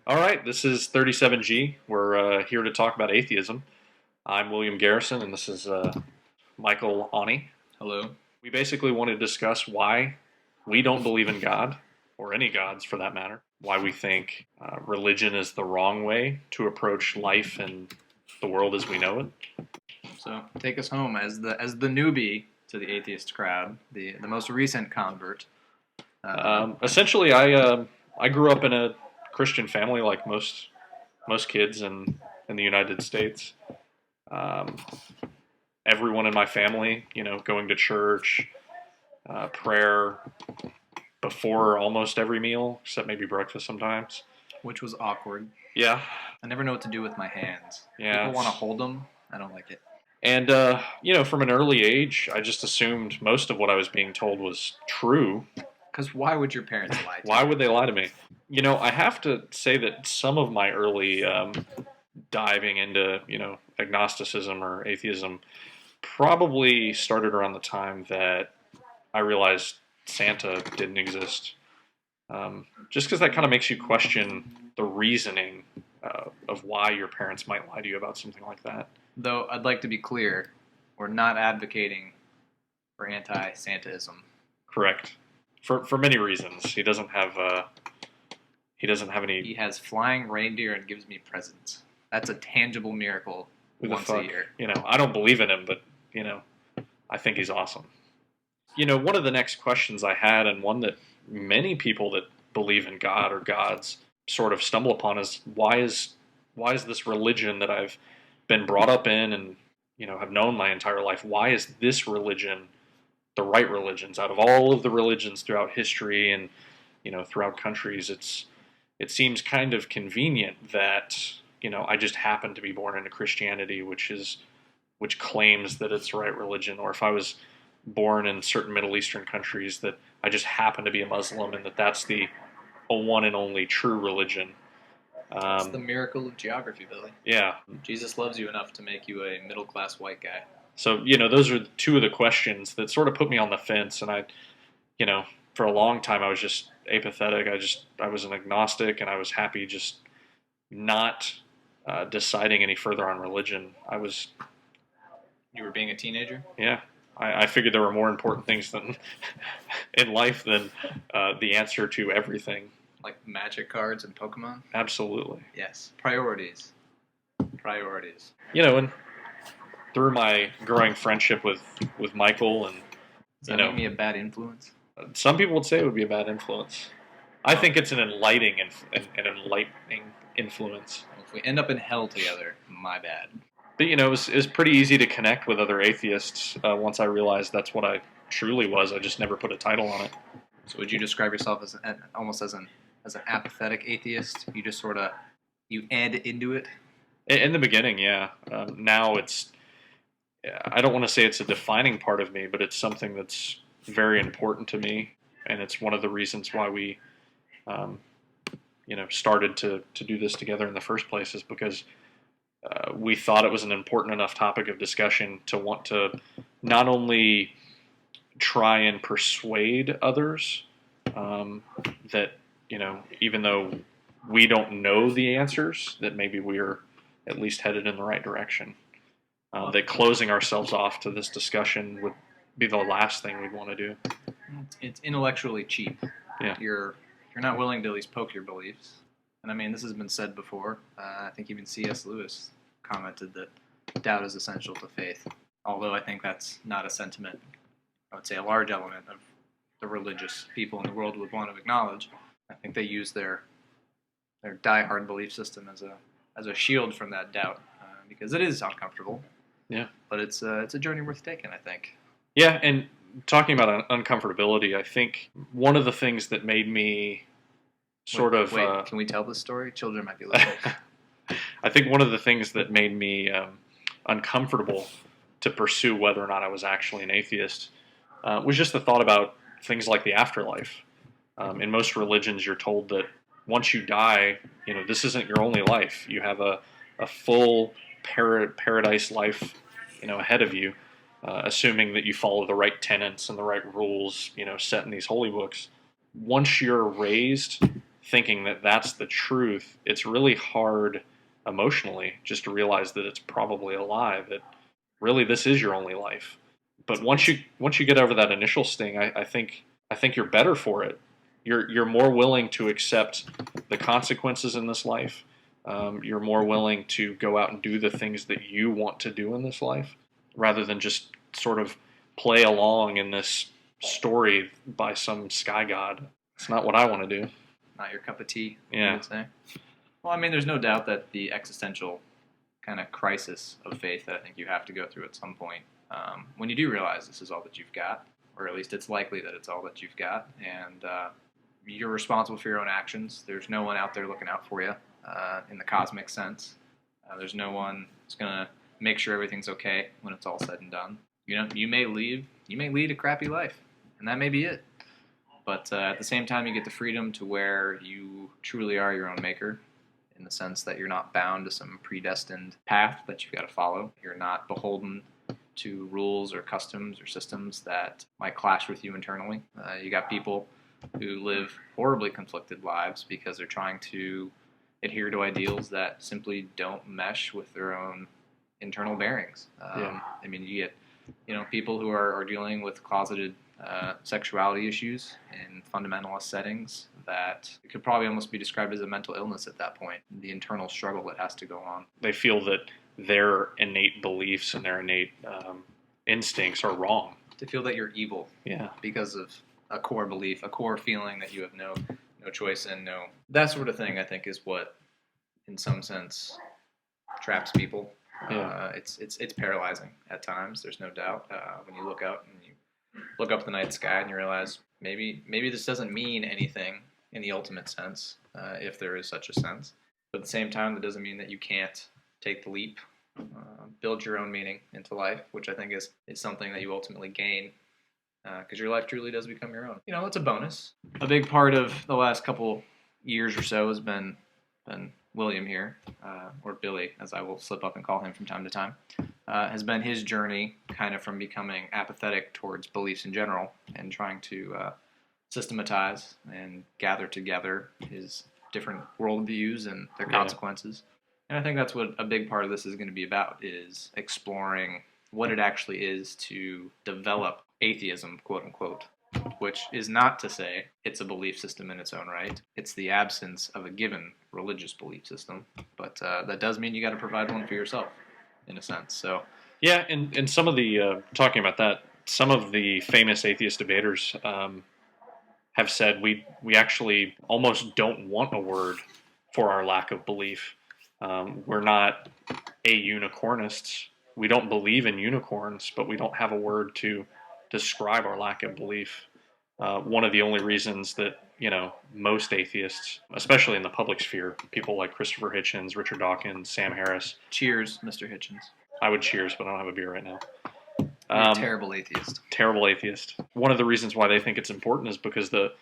All right, this is 37G. We're here to talk about atheism. I'm William Garrison, and this is Michael Aune. Hello. We basically want to discuss why we don't believe in God, or any gods for that matter, why we think religion is the wrong way to approach life and the world as we know it. So take us home as the newbie to the atheist crowd, the most recent convert. Essentially, I grew up in a Christian family like most kids in the United States. Um, Everyone in my family, going to church, prayer before almost every meal, except maybe breakfast sometimes. Which was awkward. Yeah, I never know what to do with my hands. yeah. People want to hold them. I don't like it. And from an early age, I just assumed most of what I was being told was true. Because why would your parents lie to Why you? would they lie to me? I have to say that some of my early diving into, agnosticism or atheism probably started around the time that I realized Santa didn't exist. Just because that kind of makes you question the reasoning of why your parents might lie to you about something like that. Though I'd like to be clear, we're not advocating for anti-Santaism. Correct. For many reasons, he doesn't have any. He has flying reindeer and gives me presents. That's a tangible miracle Who the once fuck? a year. I don't believe in him, but I think he's awesome. One of the next questions I had, and one that many people that believe in God or gods sort of stumble upon, is why is this religion that I've been brought up in and have known my entire life, why is this religion the right religions out of all of the religions throughout history and throughout countries? It seems kind of convenient that I just happen to be born into Christianity, which claims that it's the right religion, or if I was born in certain Middle Eastern countries, that I just happen to be a Muslim and that's the one and only true religion. It's the miracle of geography, Billy. Yeah. Jesus loves you enough to make you a middle-class white guy. So those are two of the questions that sort of put me on the fence, and for a long time I was just apathetic. I was an agnostic, and I was happy just not deciding any further on religion. You were being a teenager? Yeah. I figured there were more important things than in life than the answer to everything. Like magic cards and Pokemon? Absolutely. Yes. Priorities. Priorities. And through my growing friendship with Michael, and Does that make me a bad influence? some people would say it would be a bad influence. I think it's an enlightening influence. If we end up in hell together, my bad. But it was pretty easy to connect with other atheists once I realized that's what I truly was. I just never put a title on it. So would you describe yourself as almost as an apathetic atheist? You just sort of you add into it. In the beginning, yeah. Now I don't want to say it's a defining part of me, but it's something that's very important to me, and it's one of the reasons why we, started to do this together in the first place, is because we thought it was an important enough topic of discussion to want to not only try and persuade others that, even though we don't know the answers, that maybe we're at least headed in the right direction. That closing ourselves off to this discussion would be the last thing we'd want to do. It's intellectually cheap. Yeah. You're not willing to at least poke your beliefs. And I mean, this has been said before. I think even C.S. Lewis commented that doubt is essential to faith. Although I think that's not a sentiment I would say a large element of the religious people in the world would want to acknowledge. I think they use their diehard belief system as a shield from that doubt, because it is uncomfortable. Yeah. But it's a journey worth taking, I think. Yeah, and talking about uncomfortability, I think one of the things that made me Wait, can we tell this story? Children might be listening. I think one of the things that made me uncomfortable to pursue whether or not I was actually an atheist was just the thought about things like the afterlife. In most religions, you're told that once you die, this isn't your only life. You have a full paradise life, ahead of you, assuming that you follow the right tenets and the right rules, set in these holy books. Once you're raised thinking that that's the truth, it's really hard emotionally just to realize that it's probably a lie, that really this is your only life. But once you get over that initial sting, I think you're better for it. You're more willing to accept the consequences in this life. You're more willing to go out and do the things that you want to do in this life, rather than just sort of play along in this story by some sky god. It's not what I want to do. Not your cup of tea, Yeah. you would say. Well, I mean, there's no doubt that the existential kind of crisis of faith that I think you have to go through at some point, when you do realize this is all that you've got, or at least it's likely that it's all that you've got, and you're responsible for your own actions. There's no one out there looking out for you in the cosmic sense. There's no one who's going to make sure everything's okay when it's all said and done. You know, you may lead a crappy life, and that may be it. But at the same time, you get the freedom to where you truly are your own maker, in the sense that you're not bound to some predestined path that you've got to follow. You're not beholden to rules or customs or systems that might clash with you internally. You got people who live horribly conflicted lives because they're trying to adhere to ideals that simply don't mesh with their own internal bearings. I mean, you get people who are dealing with closeted sexuality issues in fundamentalist settings that it could probably almost be described as a mental illness at that point, the internal struggle that has to go on. They feel that their innate beliefs and their innate instincts are wrong. To feel that you're evil because of a core belief, a core feeling that you have no choice in, that sort of thing, I think, is what, in some sense, traps people. It's paralyzing at times, there's no doubt. When you look out and you look up the night sky and you realize maybe this doesn't mean anything in the ultimate sense, if there is such a sense. But at the same time, that doesn't mean that you can't take the leap, build your own meaning into life, which I think is something that you ultimately gain, because your life truly does become your own. It's a bonus. A big part of the last couple years or so has been William here, or Billy, as I will slip up and call him from time to time, has been his journey kind of from becoming apathetic towards beliefs in general and trying to systematize and gather together his different worldviews and their consequences. And I think that's what a big part of this is going to be about, is exploring what it actually is to develop atheism, quote unquote, which is not to say it's a belief system in its own right. It's the absence of a given religious belief system. But that does mean you got to provide one for yourself, in a sense. So yeah, and some of the, talking about that, some of the famous atheist debaters have said we actually almost don't want a word for our lack of belief. We're not a-unicornists. We don't believe in unicorns, but we don't have a word to describe our lack of belief. One of the only reasons that, most atheists, especially in the public sphere, people like Christopher Hitchens, Richard Dawkins, Sam Harris. Cheers, Mr. Hitchens. I would cheers, but I don't have a beer right now. You're a terrible atheist. Terrible atheist. One of the reasons why they think it's important is because the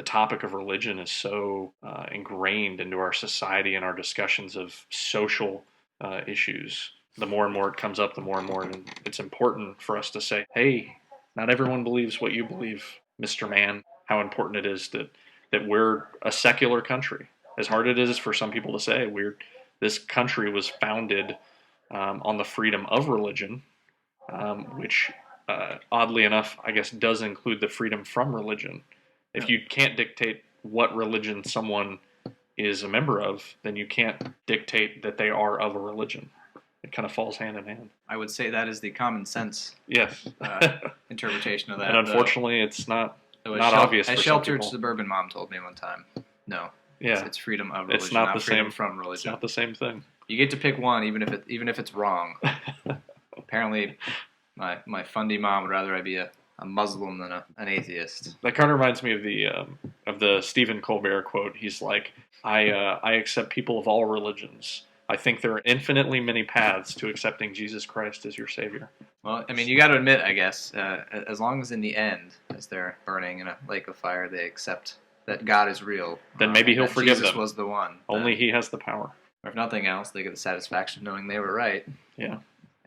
topic of religion is so ingrained into our society and our discussions of social issues. The more and more it comes up, the more and more it's important for us to say, hey, not everyone believes what you believe, Mr. Man. How important it is that we're a secular country. As hard as it is for some people to say, this country was founded on the freedom of religion, which oddly enough, I guess, does include the freedom from religion. If you can't dictate what religion someone is a member of, then you can't dictate that they are of a religion. It kind of falls hand in hand. I would say that is the common sense interpretation of that. And unfortunately, it's not obvious for some people. A sheltered suburban mom told me one time, no, it's freedom of religion, it's not the freedom same from religion. It's not the same thing. You get to pick one, even if it's wrong. Apparently, my fundy mom would rather I be a Muslim than an atheist. That kind of reminds me of the Stephen Colbert quote. He's like, I accept people of all religions. I think there are infinitely many paths to accepting Jesus Christ as your Savior. Well, I mean, you got to admit, I guess, as long as in the end, as they're burning in a lake of fire, they accept that God is real. Then maybe He'll forgive them. Jesus was the one. Only He has the power. Or if nothing else, they get the satisfaction of knowing they were right. Yeah.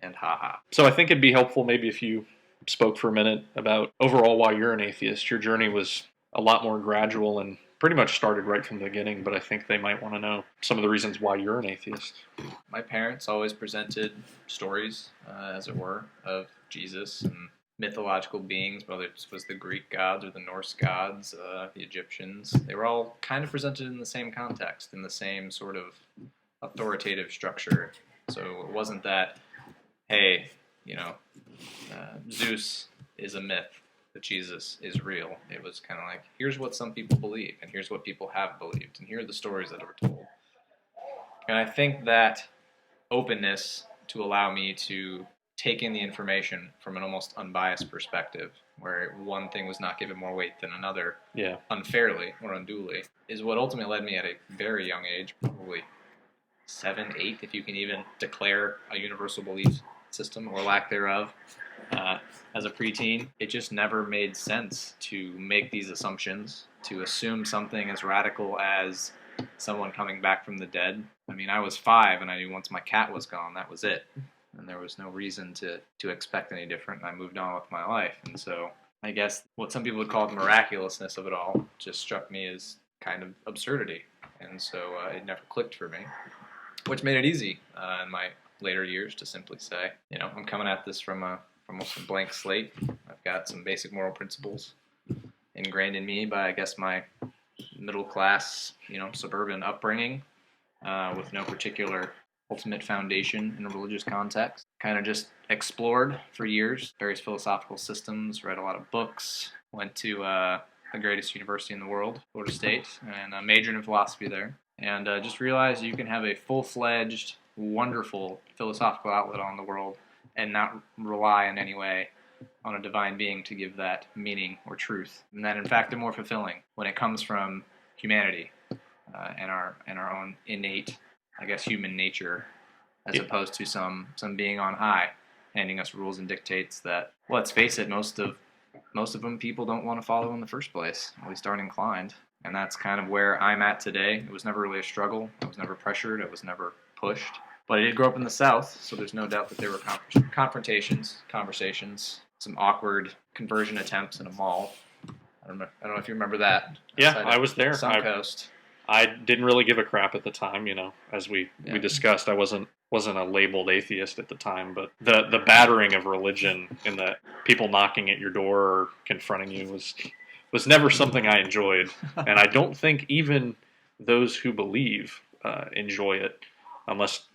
And ha-ha. So I think it'd be helpful maybe if you spoke for a minute about overall why you're an atheist. Your journey was a lot more gradual and pretty much started right from the beginning, but I think they might want to know some of the reasons why you're an atheist. My parents always presented stories, as it were, of Jesus and mythological beings, whether it was the Greek gods or the Norse gods, the Egyptians. They were all kind of presented in the same context, in the same sort of authoritative structure. So it wasn't that, hey, Zeus is a myth, that Jesus is real. It was kind of like, here's what some people believe, and here's what people have believed, and here are the stories that are told. And I think that openness to allow me to take in the information from an almost unbiased perspective, where one thing was not given more weight than another, unfairly or unduly, is what ultimately led me at a very young age, probably 7, 8, if you can even declare a universal belief system or lack thereof. As a preteen, it just never made sense to make these assumptions, to assume something as radical as someone coming back from the dead. I mean, I was 5, and I knew once my cat was gone, that was it. And there was no reason to expect any different, and I moved on with my life. And so I guess what some people would call the miraculousness of it all just struck me as kind of absurdity. And so it never clicked for me, which made it easy in my later years to simply say, I'm coming at this from almost a blank slate. I've got some basic moral principles ingrained in me by, I guess, my middle class, suburban upbringing, with no particular ultimate foundation in a religious context. Kind of just explored for years various philosophical systems, read a lot of books, went to the greatest university in the world, Florida State, and majored in philosophy there. And just realized you can have a full-fledged, wonderful philosophical outlet on the world and not rely in any way on a divine being to give that meaning or truth. And that, in fact, they're more fulfilling when it comes from humanity and our own innate, I guess, human nature, as opposed to some being on high handing us rules and dictates that, let's face it, most of them people don't want to follow in the first place. At least aren't inclined. And that's kind of where I'm at today. It was never really a struggle. I was never pressured. I was never pushed. But I did grow up in the South, so there's no doubt that there were confrontations, conversations, some awkward conversion attempts in a mall. I don't know if you remember that. Yeah, I was there. Suncoast. I didn't really give a crap at the time, as we discussed. I wasn't a labeled atheist at the time, but the battering of religion and the people knocking at your door or confronting you was never something I enjoyed, and I don't think even those who believe enjoy it, unless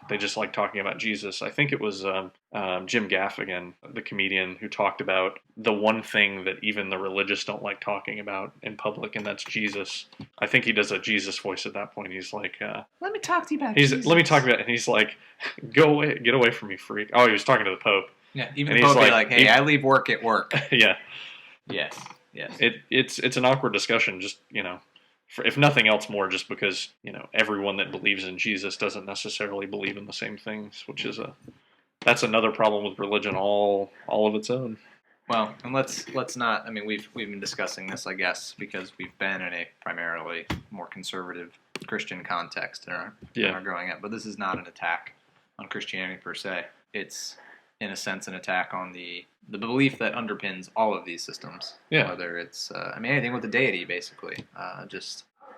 they just like talking about Jesus. I think it was Jim Gaffigan, the comedian, who talked about the one thing that even the religious don't like talking about in public, and that's Jesus. I think he does a Jesus voice at that point. He's like, "Let me talk to you about Jesus." Let me talk about it. And he's like, "Go away, get away from me, freak." Oh, he was talking to the Pope. Yeah, even the Pope be like, "Hey, I leave work at work." Yeah. Yes. It's an awkward discussion, just if nothing else more, just because everyone that believes in Jesus doesn't necessarily believe in the same things, which is that's another problem with religion all of its own. Well, and let's not. I mean, we've been discussing this, I guess, because we've been in a primarily more conservative Christian context in our growing up. But this is not an attack on Christianity per se. It's, in a sense, an attack on the belief that underpins all of these systems. Yeah. Whether it's, anything with the deity, basically.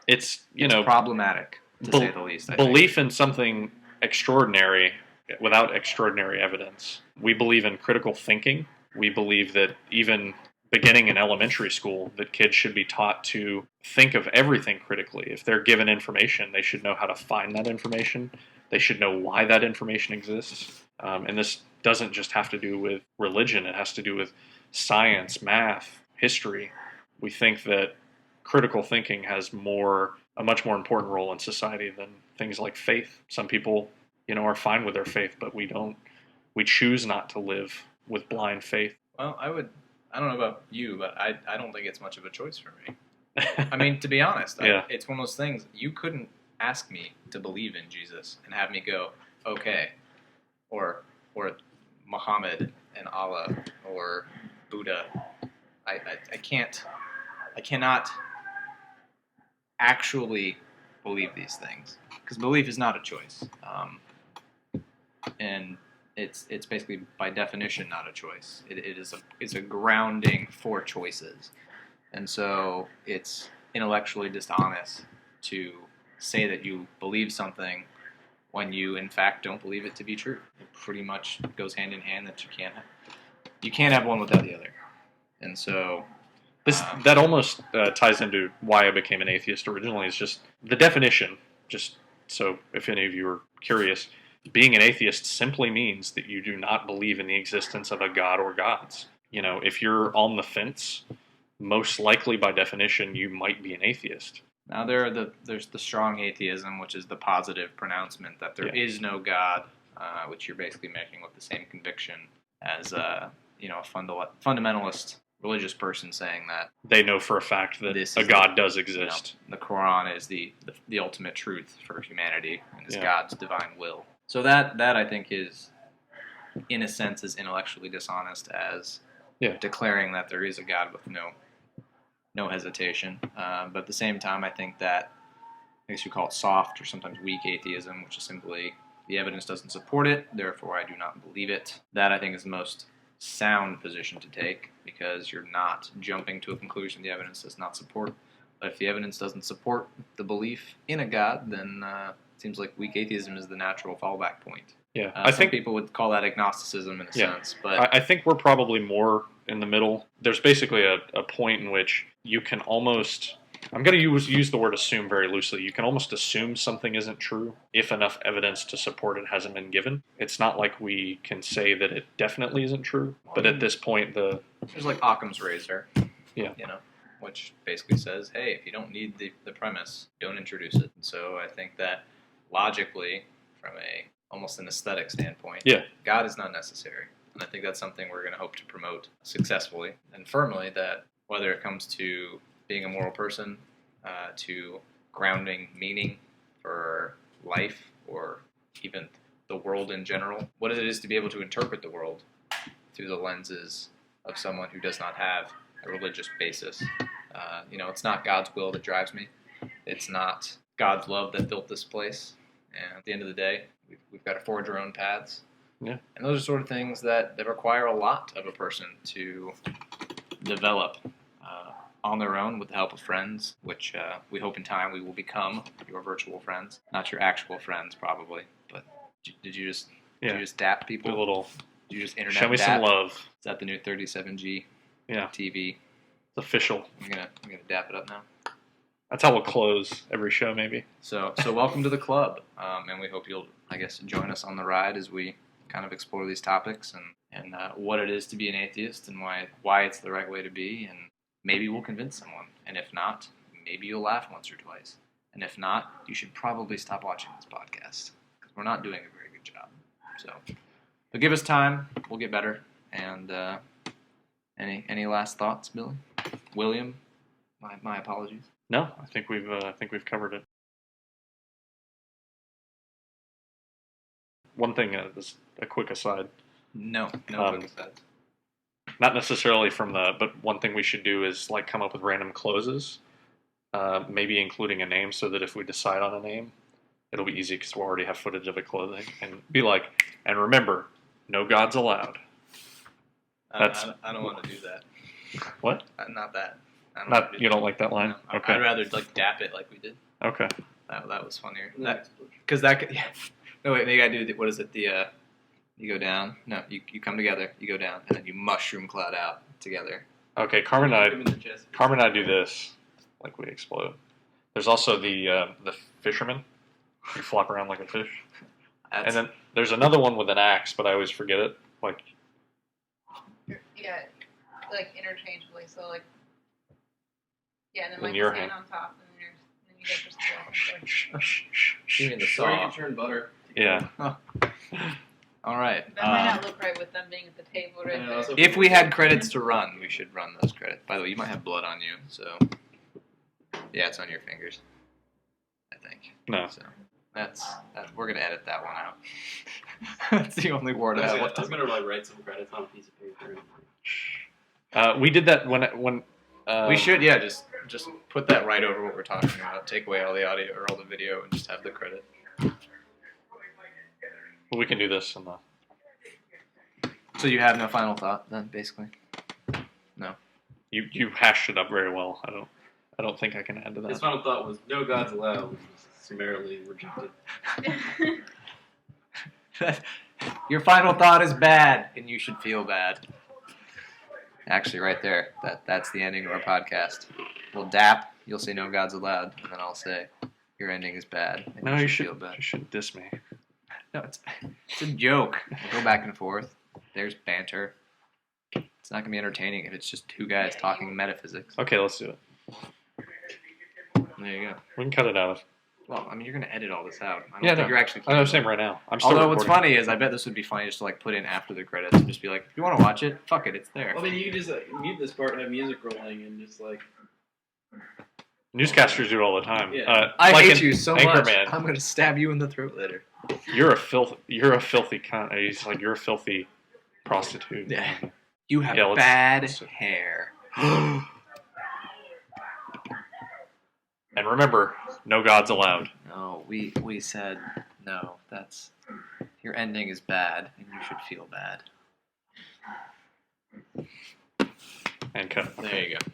It's problematic, to say the least. Belief in something extraordinary without extraordinary evidence. We believe in critical thinking. We believe that even beginning in elementary school, that kids should be taught to think of everything critically. If they're given information, they should know how to find that information. They should know why that information exists. And this doesn't just have to do with religion. It has to do with science, math, history. We think that critical thinking has a much more important role in society than things like faith. Some people, are fine with their faith, but we don't. We choose not to live with blind faith. Well, I don't know about you, but I don't think it's much of a choice for me. I mean, to be honest, it's one of those things. You couldn't ask me to believe in Jesus and have me go, okay, or Muhammad and Allah or Buddha. I cannot actually believe these things, because belief is not a choice, and it's basically by definition not a choice. It's a grounding for choices, and so it's intellectually dishonest to say that you believe something when you in fact don't believe it to be true. It pretty much goes hand in hand that you can't have one without the other. And so that almost ties into why I became an atheist originally. Is just the definition. Just so if any of you are curious, being an atheist simply means that you do not believe in the existence of a god or gods. You know, if you're on the fence, most likely by definition you might be an atheist. Now there's the strong atheism, which is the positive pronouncement that there is no God, which you're basically making with the same conviction as a fundamentalist religious person saying that they know for a fact that a God does exist. The Quran is the ultimate truth for humanity and is God's divine will. So that I think is, in a sense, as intellectually dishonest as declaring that there is a God with no hesitation. But at the same time, I think that, I guess you call it soft or sometimes weak atheism, which is simply the evidence doesn't support it, therefore I do not believe it. That I think is the most sound position to take, because you're not jumping to a conclusion the evidence does not support. But if the evidence doesn't support the belief in a God, then it seems like weak atheism is the natural fallback point. Yeah, I think people would call that agnosticism in a sense, but I think we're probably more in the middle. There's basically a point in which you can almost, I'm going to use the word assume very loosely. You can almost assume something isn't true if enough evidence to support it hasn't been given. It's not like we can say that it definitely isn't true, but at this point, there's like Occam's razor, yeah, which basically says, hey, if you don't need the premise, don't introduce it. And so I think that logically, from almost an aesthetic standpoint, God is not necessary. And I think that's something we're going to hope to promote successfully and firmly, that whether it comes to being a moral person, to grounding meaning for life, or even the world in general, what it is to be able to interpret the world through the lenses of someone who does not have a religious basis. It's not God's will that drives me. It's not God's love that built this place. And at the end of the day, we've got to forge our own paths. Yeah. And those are sort of things that require a lot of a person to develop on their own with the help of friends, which we hope in time we will become your virtual friends. Not your actual friends, probably. But did you just dap people? A little. Did you just internet show me dap? some love. Is that the new 37G TV? It's official. I'm gonna dap it up now. That's how we'll close every show, maybe. So welcome to the club, and we hope you'll, I guess, join us on the ride as we kind of explore these topics and what it is to be an atheist and why it's the right way to be, and maybe we'll convince someone. And if not, maybe you'll laugh once or twice. And if not, you should probably stop watching this podcast, because we're not doing a very good job. So, but give us time, we'll get better. And any last thoughts, Billy? William? My apologies. No, I think we've covered it. One thing, just a quick aside. No quick asides. Not necessarily but one thing we should do is like come up with random closes, maybe including a name, so that if we decide on a name, it'll be easy because we'll already have footage of it closing, and be like, and remember, no gods allowed. I don't want to do that. What? Not that. You don't like that line? No, okay. I'd rather like dap it like we did. Okay. That was funnier. Because that could, No, wait, you gotta do, what is it, you go down, no, you come together, you go down, and then you mushroom cloud out together. Okay, Carmen and I do this, like we explode. There's also the fisherman. You flop around like a fish. And then there's another one with an axe, but I always forget it. Like, yeah, like interchangeably. So like, yeah, and then like your stand hand on top, and then you get just You mean the saw? Or you can turn butter. Yeah. All right. That might not look right with them being at the table right there. If we had credits to run, we should run those credits. By the way, you might have blood on you, so yeah, it's on your fingers, I think. No. So that's we're gonna edit that one out. That's the only word I have. I was gonna like write some credits on a piece of paper. We did that when we should, yeah, just put that right over what we're talking about. Take away all the audio or all the video, and just have the credit. We can do this in the. So you have no final thought then, basically? No. You hashed it up very well. I don't. I don't think I can add to His that. final thought was, no gods allowed, which was summarily rejected. Your final thought is bad, and you should feel bad. Actually, right there, that's the ending of our podcast. We'll dap. You'll say no gods allowed, and then I'll say your ending is bad. And No, you feel bad. should diss me. No, it's a joke. We'll go back and forth. There's banter. It's not gonna be entertaining if it's just two guys talking metaphysics. Okay, let's do it. There you go. We can cut it out. Well, I mean, you're gonna edit all this out. I don't Yeah, think no. you're actually. I'm saying right now. I'm still Although what's recording. funny is, I bet this would be funny just to like put in after the credits and just be like, if you want to watch it, fuck it, it's there. Well, I mean, you could just mute this part, have music rolling, and just like... Newscasters do it all the time. Yeah. I like hate in you so Anchorman. much. I'm gonna stab you in the throat later. You're a filthy cunt. He's like, you're a filthy prostitute. Yeah. You have Yeah, let's- bad let's- hair. And remember, no gods allowed. No, we said no. That's your ending is bad, and you should feel bad. And cut. There you go.